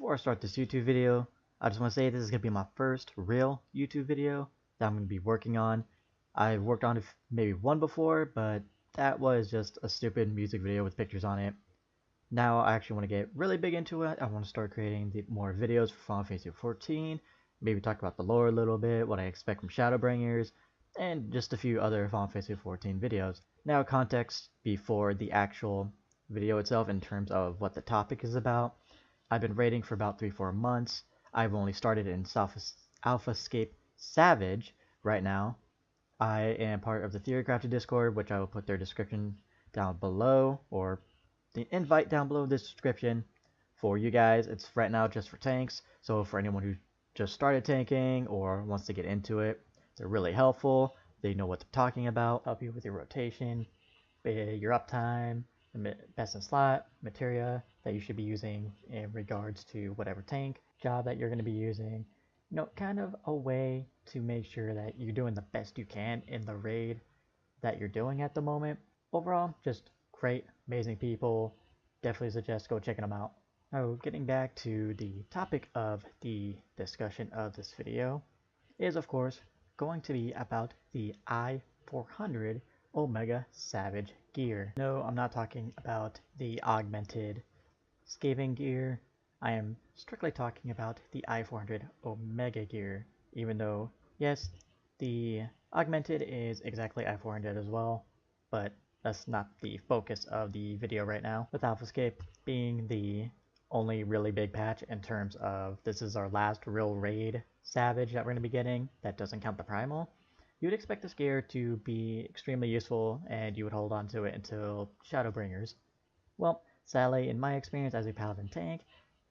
Before I start this YouTube video, I just want to say this is going to be my first real YouTube video that I'm going to be working on. I've worked on maybe one before, but that was just a stupid music video with pictures on it. Now I actually want to get really big into it. I want to start creating more videos for Final Fantasy 14, maybe talk about the lore a little bit, what I expect from Shadowbringers, and just a few other Final Fantasy 14 videos. Now context before the actual video itself in terms of what the topic is about. I've been raiding for about 3-4 months. I've only started in Alphascape Savage right now. I am part of the Theorycrafted Discord, which I will put their description down below, or the invite down below this description for you guys. It's right now just for tanks, so for anyone who just started tanking or wants to get into it, they're really helpful. They know what they're talking about, help you with your rotation, your uptime, best in slot, materia that you should be using in regards to whatever tank job that you're going to be using. You know, kind of a way to make sure that you're doing the best you can in the raid that you're doing at the moment. Overall, just great, amazing people. Definitely suggest go checking them out. Now, getting back to the topic of the discussion of this video is, of course, going to be about the I-400 Omega Savage gear. No, I'm not talking about the augmented scaving gear. I am strictly talking about the I-400 Omega gear, even though, yes, the augmented is exactly I-400 as well, but that's not the focus of the video right now, with Alphascape being the only really big patch in terms of this is our last real raid Savage that we're going to be getting that doesn't count the Primal. You would expect this gear to be extremely useful, and you would hold on to it until Shadowbringers. Well, sadly, in my experience as a Paladin tank,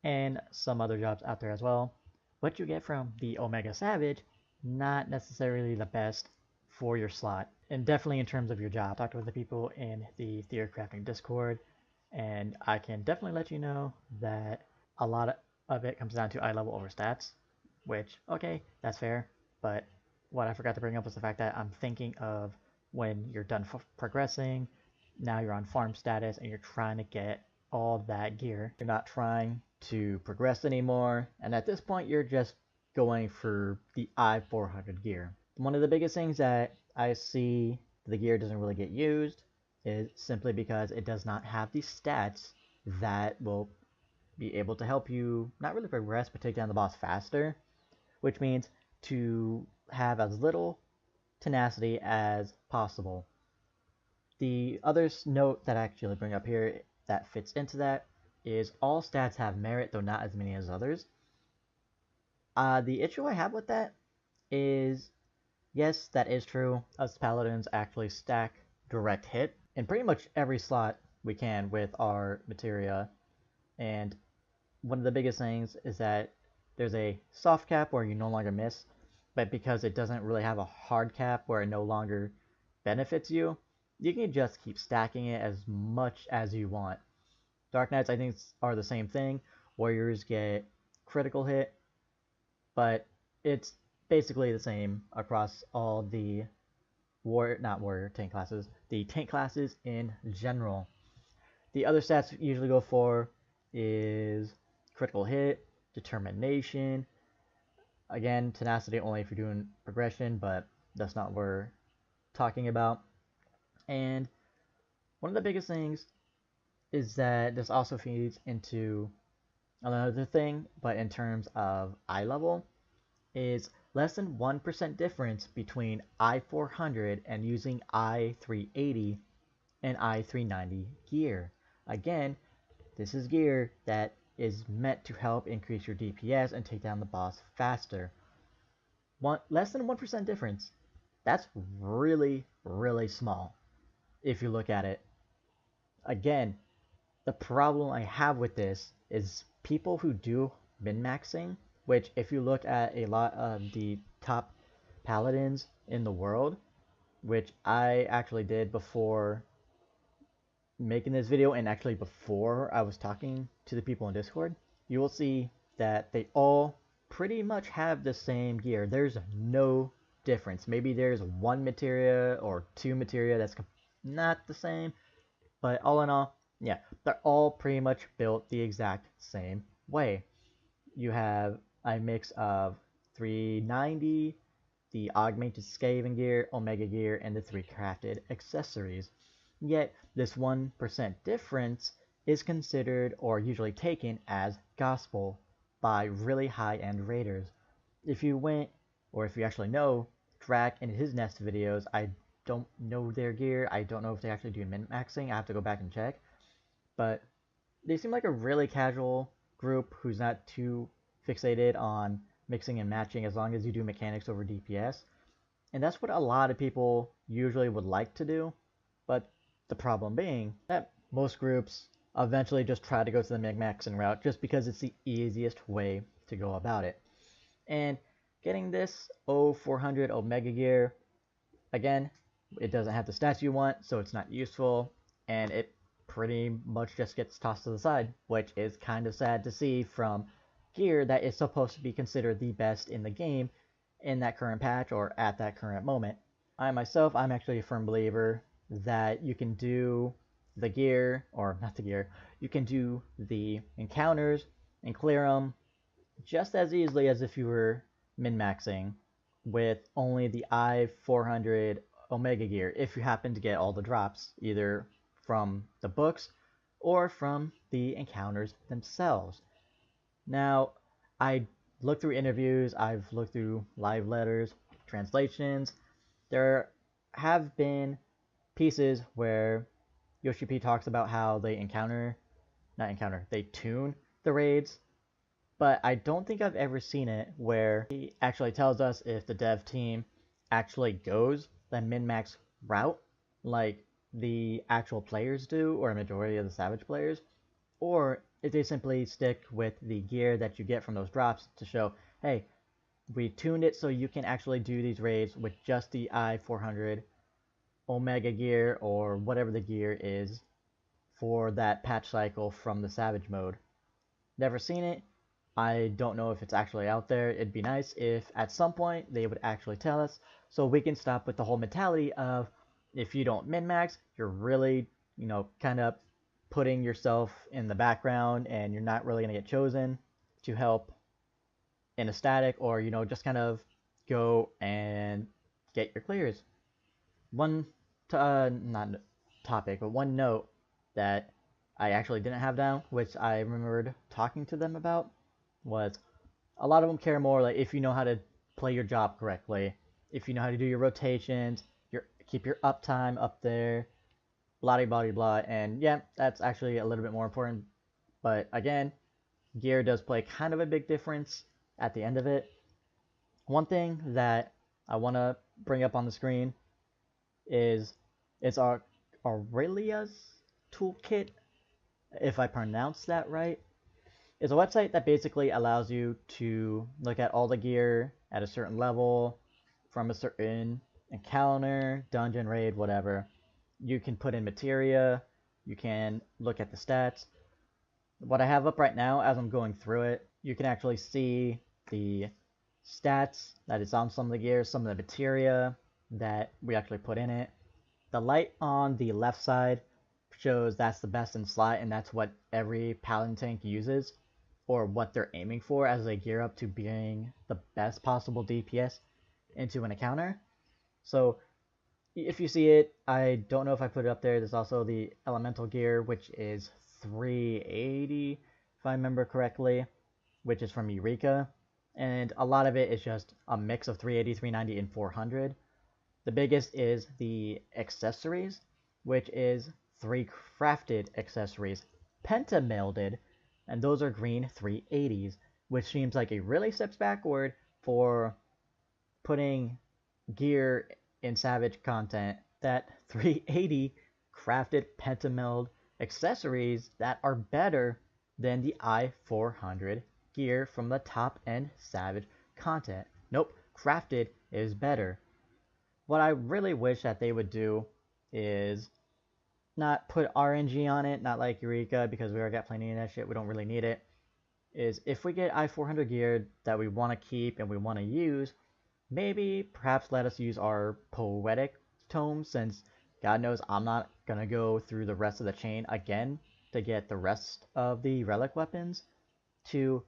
and some other jobs out there as well, what you get from the Omega Savage, not necessarily the best for your slot, and definitely in terms of your job. I talked with the people in the Theorycrafting Discord, and I can definitely let you know that a lot of it comes down to eye level over stats, which, okay, that's fair, but what I forgot to bring up was the fact that I'm thinking of when you're done progressing, now you're on farm status and you're trying to get all that gear. You're not trying to progress anymore, and at this point you're just going for the I-400 gear. One of the biggest things that I see the gear doesn't really get used is simply because it does not have the stats that will be able to help you not really progress but take down the boss faster, which means to have as little tenacity as possible. The other note that I actually bring up here that fits into that is all stats have merit, though not as many as others. The issue I have with that is, yes, that is true. Us Paladins actually stack direct hit in pretty much every slot we can with our materia, and one of the biggest things is that there's a soft cap where you no longer miss, but because it doesn't really have a hard cap where it no longer benefits you, you can just keep stacking it as much as you want. Dark Knights, I think, are the same thing. Warriors get critical hit, but it's basically the same across all the tank classes, the tank classes in general. The other stats usually go for is critical hit, determination, again, tenacity only if you're doing progression, but that's not what we're talking about. And one of the biggest things is that this also feeds into another thing, but in terms of eye level, is less than 1% difference between I-400 and using I-380 and I-390 gear. Again, this is gear that is meant to help increase your DPS and take down the boss faster. Less than 1% difference. That's really, really small if you look at it. Again, the problem I have with this is people who do min-maxing, which if you look at a lot of the top paladins in the world, which I actually did before making this video and actually before I was talking to the people in Discord, you will see that they all pretty much have the same gear. There's no difference. Maybe there's one materia or two materia that's not the same, but all in all, yeah, they're all pretty much built the exact same way. you have a mix of 390, the augmented Skaven gear, Omega gear, and the 3 crafted accessories. Yet, this 1% difference is considered or usually taken as gospel by really high-end raiders. If you went, or if you actually know, Drac in his Nest videos, I don't know their gear, I don't know if they actually do min-maxing, I have to go back and check, but they seem like a really casual group who's not too fixated on mixing and matching as long as you do mechanics over DPS. And that's what a lot of people usually would like to do, but the problem being that most groups eventually just try to go to the min-maxing route just because it's the easiest way to go about it. And getting this 0400 Omega gear, again, it doesn't have the stats you want, so it's not useful, and it pretty much just gets tossed to the side, which is kind of sad to see from gear that is supposed to be considered the best in the game in that current patch or at that current moment. I myself, I'm actually a firm believer that you can do the gear, or not the gear, you can do the encounters and clear them just as easily as if you were min-maxing with only the I-400 Omega gear if you happen to get all the drops, either from the books or from the encounters themselves. Now, I looked through interviews, I've looked through live letters, translations. There have been pieces where Yoshi P talks about how they they tune the raids, but I don't think I've ever seen it where he actually tells us if the dev team actually goes the min-max route like the actual players do, or a majority of the Savage players, or if they simply stick with the gear that you get from those drops to show, hey, we tuned it so you can actually do these raids with just the I-400 Omega gear or whatever the gear is for that patch cycle from the Savage mode. Never seen it. I don't know if it's actually out there. It'd be nice if at some point they would actually tell us so we can stop with the whole mentality of if you don't min-max, you're really, kind of putting yourself in the background and you're not really going to get chosen to help in a static, or, just kind of go and get your clears. One, not topic, but one note that I actually didn't have down, which I remembered talking to them about, was a lot of them care more like if you know how to play your job correctly, if you know how to do your rotations, keep your uptime up there, blah blah blah. And yeah, that's actually a little bit more important. But again, gear does play kind of a big difference at the end of it. One thing that I want to bring up on the screen is it's our Aurelia's Toolkit, if I pronounce that right. It's a website that basically allows you to look at all the gear at a certain level from a certain encounter, dungeon, raid, whatever. You can put in materia, you can look at the stats. What I have up right now as I'm going through it, you can actually see the stats that is on some of the gear, some of the materia that we actually put in it. The light on the left side shows that's the best in slot, and that's what every paladin tank uses, or what they're aiming for as they gear up to being the best possible DPS into an encounter. So if you see it, I don't know if I put it up there, there's also the elemental gear, which is 380, if I remember correctly, which is from Eureka, and a lot of it is just a mix of 380, 390, and 400. The biggest is the accessories, which is 3 crafted accessories, pentamelded, and those are green 380s, which seems like a really steps backward for putting gear in Savage content. That 380 crafted pentameld accessories that are better than the I-400 gear from the top end Savage content. Nope, crafted is better. What I really wish that they would do is not put RNG on it, not like Eureka, because we already got plenty of that shit, we don't really need it, is if we get I-400 gear that we want to keep and we want to use, maybe perhaps let us use our poetic tome, since God knows I'm not going to go through the rest of the chain again to get the rest of the relic weapons, to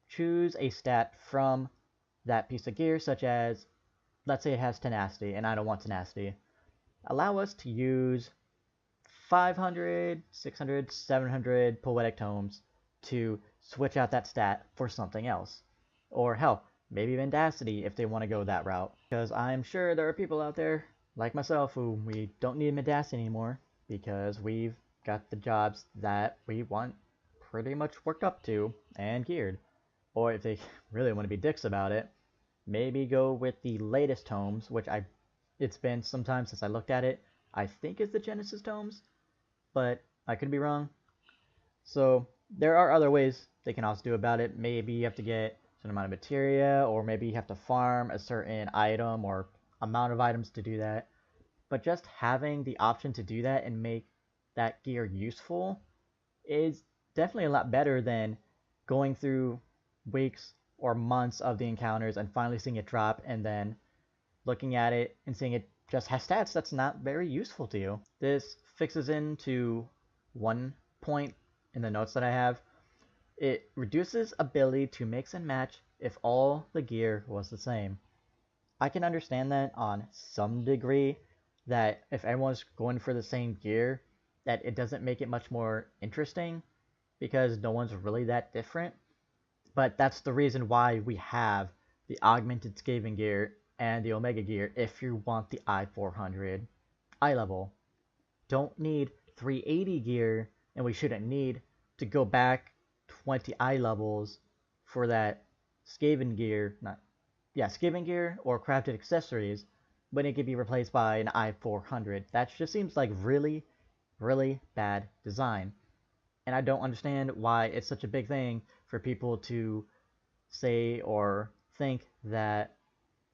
choose a stat from that piece of gear, such as, let's say it has tenacity, and I don't want tenacity. Allow us to use 500, 600, 700 poetic tomes to switch out that stat for something else. Or hell, maybe mendacity if they want to go that route. Because I'm sure there are people out there, like myself, who we don't need mendacity anymore because we've got the jobs that we want pretty much worked up to and geared. Or if they really want to be dicks about it, maybe go with the latest tomes, which it's been some time since I looked at it. I think it's the Genesis tomes, but I could be wrong. So there are other ways they can also do about it. Maybe you have to get a certain amount of materia, or maybe you have to farm a certain item or amount of items to do that. But just having the option to do that and make that gear useful is definitely a lot better than going through weeks or months of the encounters and finally seeing it drop and then looking at it and seeing it just has stats that's not very useful to you. This fixes into one point in the notes that I have. It reduces ability to mix and match if all the gear was the same. I can understand that on some degree, that if everyone's going for the same gear, that it doesn't make it much more interesting because no one's really that different. But that's the reason why we have the augmented Skaven gear and the Omega gear if you want the I-400 eye level. Don't need 380 gear, and we shouldn't need to go back 20 eye levels for that Skaven gear, Skaven gear or crafted accessories, when it could be replaced by an I-400. That just seems like really, really bad design. And I don't understand why it's such a big thing for people to say or think that,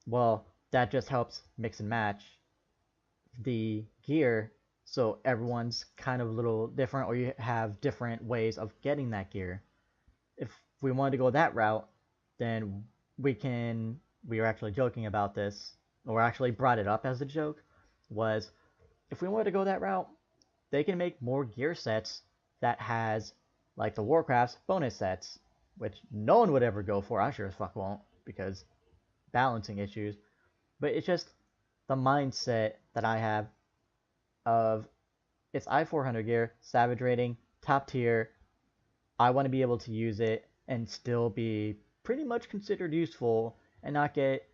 well, that just helps mix and match the gear so everyone's kind of a little different, or you have different ways of getting that gear. If we wanted to go that route, then we were actually joking about this, or actually brought it up as a joke, was if we wanted to go that route, they can make more gear sets that has, like the Warcraft's bonus sets, which no one would ever go for. I sure as fuck won't, because balancing issues. But it's just the mindset that I have of it's I-400 gear, Savage rating, top tier. I want to be able to use it and still be pretty much considered useful and not get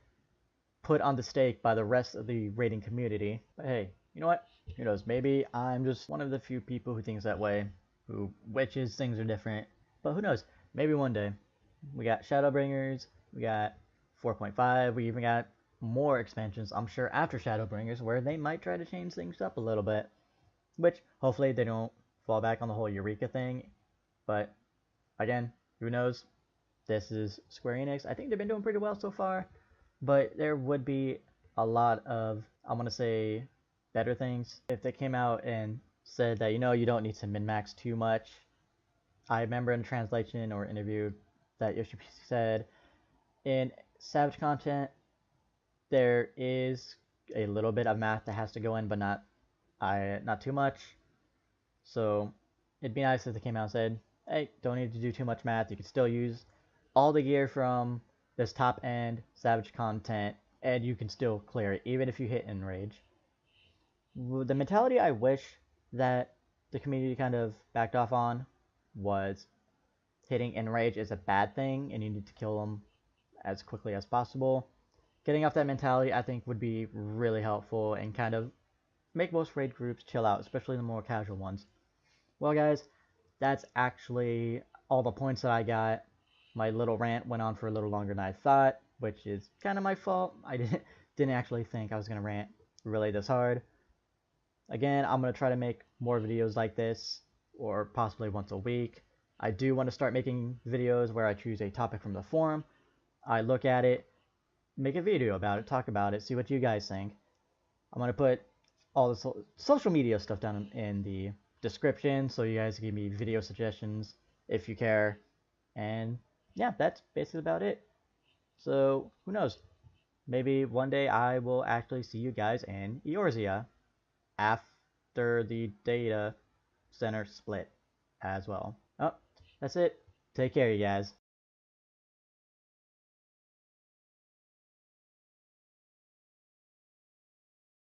put on the stake by the rest of the rating community. But hey, you know what? Who knows? Maybe I'm just one of the few people who thinks that way, who wishes things are different. But who knows? Maybe one day. We got Shadowbringers, we got 4.5, we even got more expansions, I'm sure, after Shadowbringers, where they might try to change things up a little bit. Which, hopefully, they don't fall back on the whole Eureka thing. But, again, who knows? This is Square Enix. I think they've been doing pretty well so far. But there would be a lot of, I want to say, better things if they came out and said that, you don't need to min-max too much. I remember in translation or interview that Yoshi said, in Savage content, there is a little bit of math that has to go in, but not too much. So it'd be nice if they came out and said, hey, don't need to do too much math. You can still use all the gear from this top end Savage content, and you can still clear it, even if you hit Enrage. The mentality I wish that the community kind of backed off on was hitting Enrage is a bad thing, and you need to kill them as quickly as possible. Getting off that mentality, I think, would be really helpful and kind of make most raid groups chill out, especially the more casual ones. Well, guys, that's actually all the points that I got. My little rant went on for a little longer than I thought, which is kind of my fault. I didn't actually think I was going to rant really this hard. Again, I'm going to try to make more videos like this, or possibly once a week. I do want to start making videos where I choose a topic from the forum. I look at it, make a video about it, talk about it, see what you guys think. I'm going to put all the social media stuff down in the description, so you guys give me video suggestions if you care. And yeah, that's basically about it. So who knows? Maybe one day I will actually see you guys in Eorzea after the data center split as well. Oh, that's it. Take care, you guys.